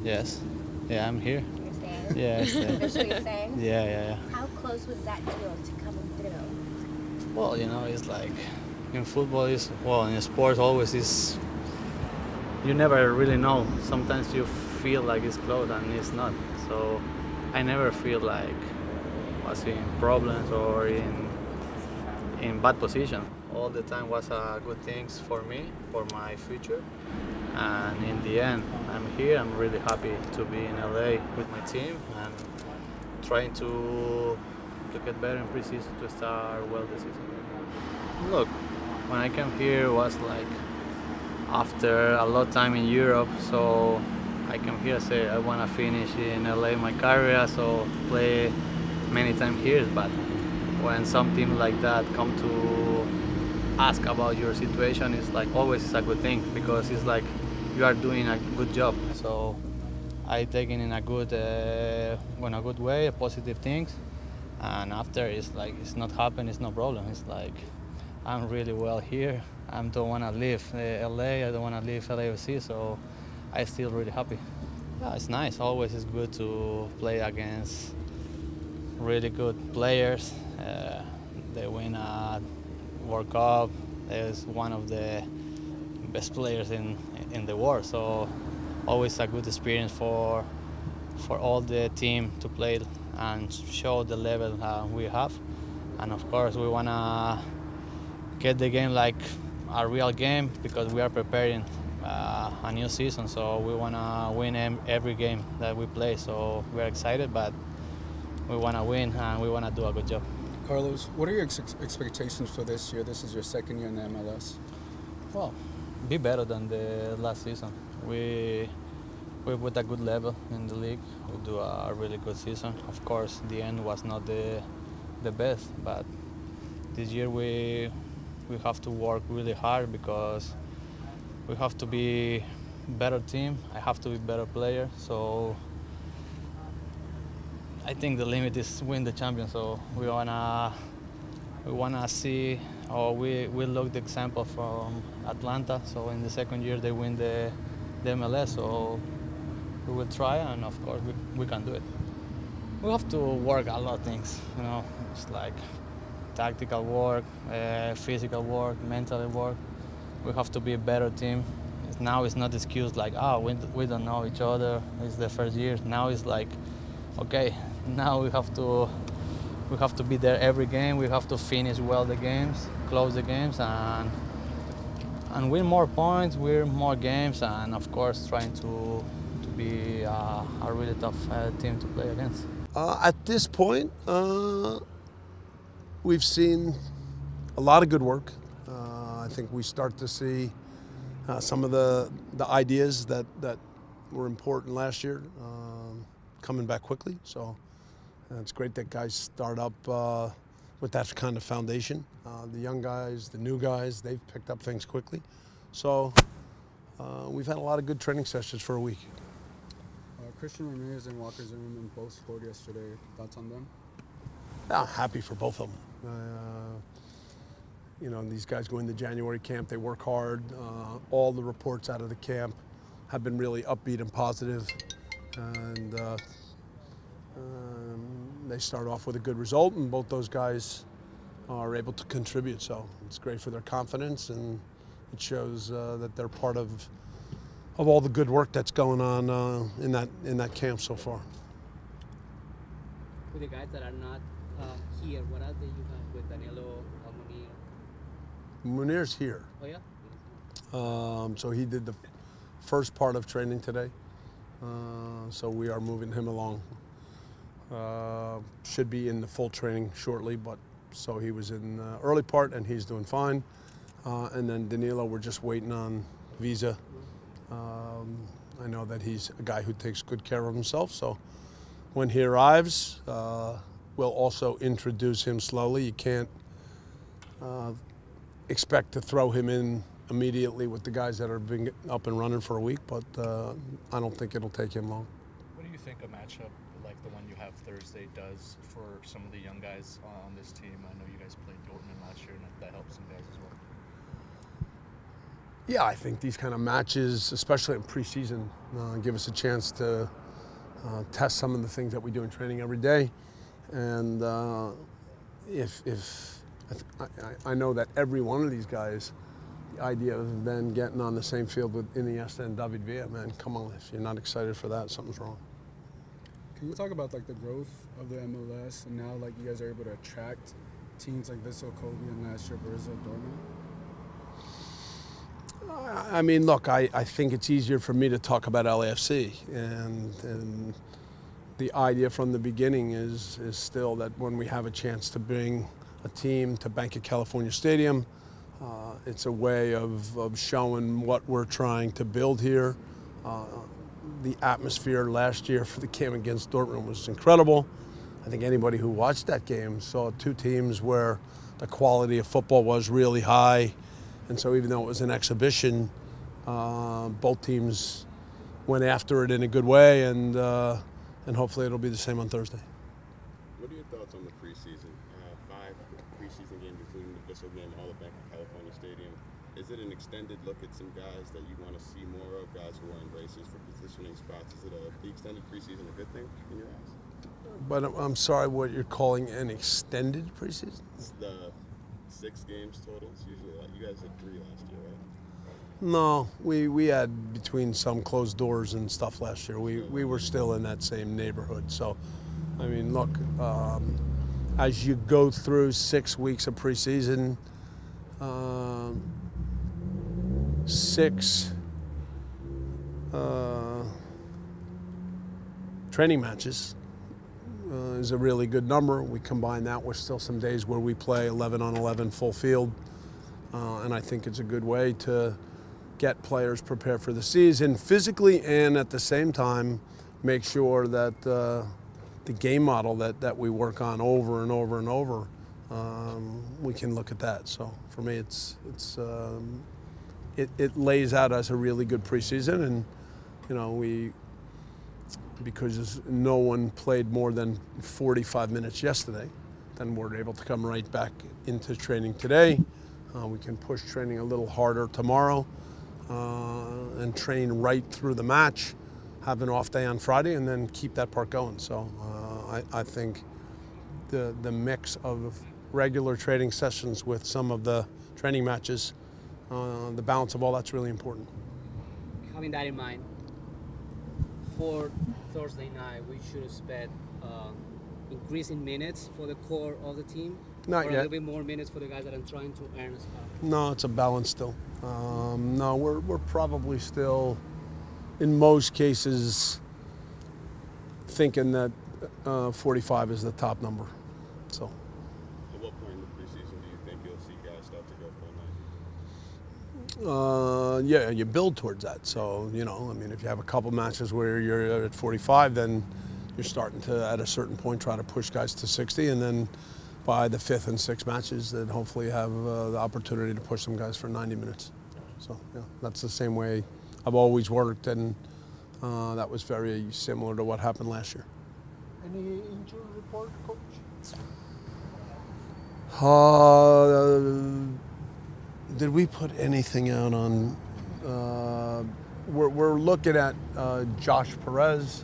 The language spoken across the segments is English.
Yes. Yeah, I'm here. You're staying? Yeah, I stay. Officially you're staying? Yeah. How close was that deal to coming through? Well, it's like in football in sports always is you never really know. Sometimes you feel like it's close and it's not. So I never feel like was in problems or in bad position. All the time was good things for me, for my future. And in the end, I'm here. I'm really happy to be in LA with my team and trying to get better in preseason to start well the season. Look, when I came here it was like after a lot of time in Europe, so I came here say I want to finish in LA my career, so play many times here. But when some team like that come to ask about your situation, it's like always it's a good thing because it's like you are doing a good job. So I take it in a good way, positive things. And after it's like it's not happen, it's no problem. It's like I'm really well here. I don't want to leave LA. I don't want to leave LAFC. So I still really happy. Yeah, it's nice. Always it's good to play against really good players. They win a World Cup. Is one of the best players in the world. So always a good experience for all the team to play and show the level we have. And of course, we wanna get the game like a real game because we are preparing a new season. So we wanna win every game that we play. So we're excited, but we wanna win and we wanna do a good job. Carlos, what are your expectations for this year? This is your second year in the MLS. Well, be better than the last season. We put a good level in the league. We do a really good season. Of course, the end was not the best, but this year we have to work really hard because we have to be better team. I have to be better player. So I think the limit is win the champion. So we wanna see, or we look the example from Atlanta. So in the second year they win the MLS. So we will try, and of course we can do it. We have to work a lot of things. It's like tactical work, physical work, mental work. We have to be a better team. Now it's not excuse like we don't know each other. It's the first year. Now it's like, okay, now we have to be there every game. We have to finish well the games, close the games, and win more points, win more games, and of course trying to be a really tough team to play against. At this point, we've seen a lot of good work. I think we start to see some of the ideas that were important last year coming back quickly. So it's great that guys start up with that kind of foundation. The young guys, the new guys, they've picked up things quickly. So we've had a lot of good training sessions for a week. Christian Ramirez and Walker Zimmerman both scored yesterday. Thoughts on them? Yeah, happy for both of them. These guys go into January camp, they work hard. All the reports out of the camp have been really upbeat and positive. And they start off with a good result, and both those guys are able to contribute. So it's great for their confidence, and it shows that they're part of all the good work that's going on in that camp so far. With the guys that are not here, what else do you have with Danilo, Munir? Munir's here. Oh yeah. So he did the first part of training today. So we are moving him along. Should be in the full training shortly, but so he was in the early part and he's doing fine. And then Danilo, we're just waiting on visa. I know that he's a guy who takes good care of himself, so when he arrives, we'll also introduce him slowly. You can't expect to throw him in immediately with the guys that are being up and running for a week, but I don't think it'll take him long. What do you think a matchup like the one you have Thursday does for some of the young guys on this team? I know you guys played Dortmund last year, and that helps some guys as well. Yeah, I think these kind of matches, especially in preseason, give us a chance to test some of the things that we do in training every day. And I know that every one of these guys, the idea of then getting on the same field with Iniesta and David Villa, man, come on, if you're not excited for that, something's wrong. Can you talk about like the growth of the MLS and now like you guys are able to attract teams like Vissel, Kobe, and last year Borussia Dortmund? I mean, look, I think it's easier for me to talk about LAFC, and the idea from the beginning is still that when we have a chance to bring a team to Bank of California Stadium, it's a way of showing what we're trying to build here. The atmosphere last year for the game against Dortmund was incredible. I think anybody who watched that game saw two teams where the quality of football was really high. And so even though it was an exhibition, both teams went after it in a good way, and hopefully it'll be the same on Thursday. What are your thoughts on the preseason? 5 preseason games, including the Vissel game, all at Bank of California Stadium. Is it an extended look at some guys that you want to see more of, guys who are in races for positioning spots? Is it the extended preseason a good thing in your eyes? But I'm sorry, what you're calling an extended preseason? It's the 6 games total. It's usually you guys had 3 last year, right? No, we had between some closed doors and stuff last year. We were still in that same neighborhood. So, I mean, look, as you go through 6 weeks of preseason, 6 training matches is a really good number. We combine that with still some days where we play 11 on 11 full field, and I think it's a good way to get players prepared for the season physically, and at the same time make sure that the game model that we work on over and over and over, we can look at that. So for me, it lays out as a really good preseason, and you know, because no one played more than 45 minutes yesterday, then we're able to come right back into training today. We can push training a little harder tomorrow and train right through the match, have an off day on Friday, and then keep that part going. So I think the mix of regular training sessions with some of the training matches, the balance of all that's really important. Having that in mind, for Thursday night, we should expect increase in minutes for the core of the team? Not or yet. a little bit more minutes for the guys that are trying to earn a spot? No, it's a balance still. No, we're probably still, in most cases, thinking that 45 is the top number. So. At what point in the preseason do you think you'll see guys start to go full 90? Yeah, you build towards that. So, you know, I mean, if you have a couple matches where you're at 45, then you're starting to, at a certain point, try to push guys to 60, and then by the 5th and 6th matches, then hopefully have the opportunity to push some guys for 90 minutes. So, yeah, that's the same way I've always worked, and that was very similar to what happened last year. Any injury report, Coach? Did we put anything out on? We're looking at Josh Perez.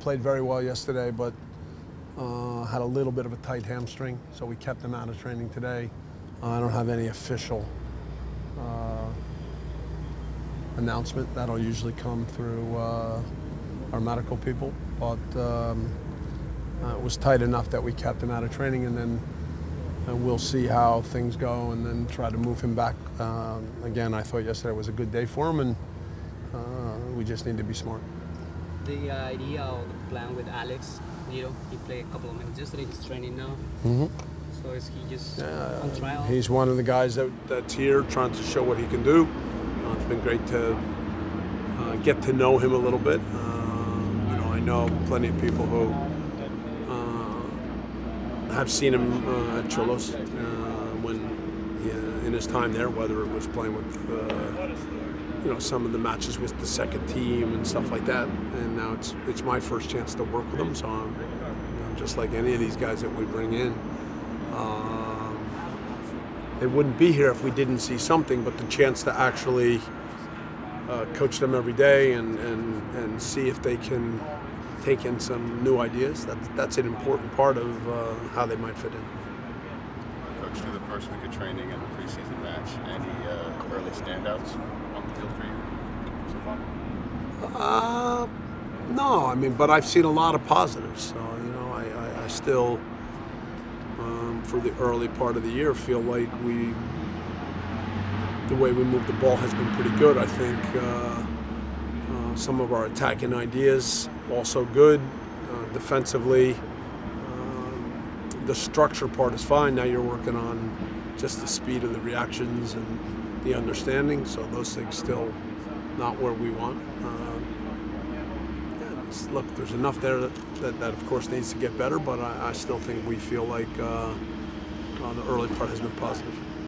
Played very well yesterday, but had a little bit of a tight hamstring, so we kept him out of training today. I don't have any official announcement. That'll usually come through our medical people, but it was tight enough that we kept him out of training, and then we'll see how things go and then try to move him back. Again, I thought yesterday was a good day for him, and we just need to be smart. The idea or the plan with Alex, he played a couple of minutes yesterday, he's training now. Mm-hmm. So is he just on trial? He's one of the guys that's here trying to show what he can do. It's been great to get to know him a little bit. You know, I know plenty of people who have seen him at Cholos when in his time there, whether it was playing with you know, some of the matches with the second team and stuff like that. And now it's my first chance to work with him, so I'm just like any of these guys that we bring in. they wouldn't be here if we didn't see something, but the chance to actually coach them every day and see if they can take in some new ideas, that's an important part of how they might fit in. Coach, through the first week of training and the preseason match, any early standouts on the field for you so far? No, I mean, but I've seen a lot of positives. So, you know, I still, for the early part of the year, feel like the way we move the ball has been pretty good. I think some of our attacking ideas also good. Defensively, the structure part is fine. Now you're working on just the speed of the reactions and the understanding. So those things still not where we want. Look, there's enough there that of course needs to get better, but I still think we feel like the early part has been positive.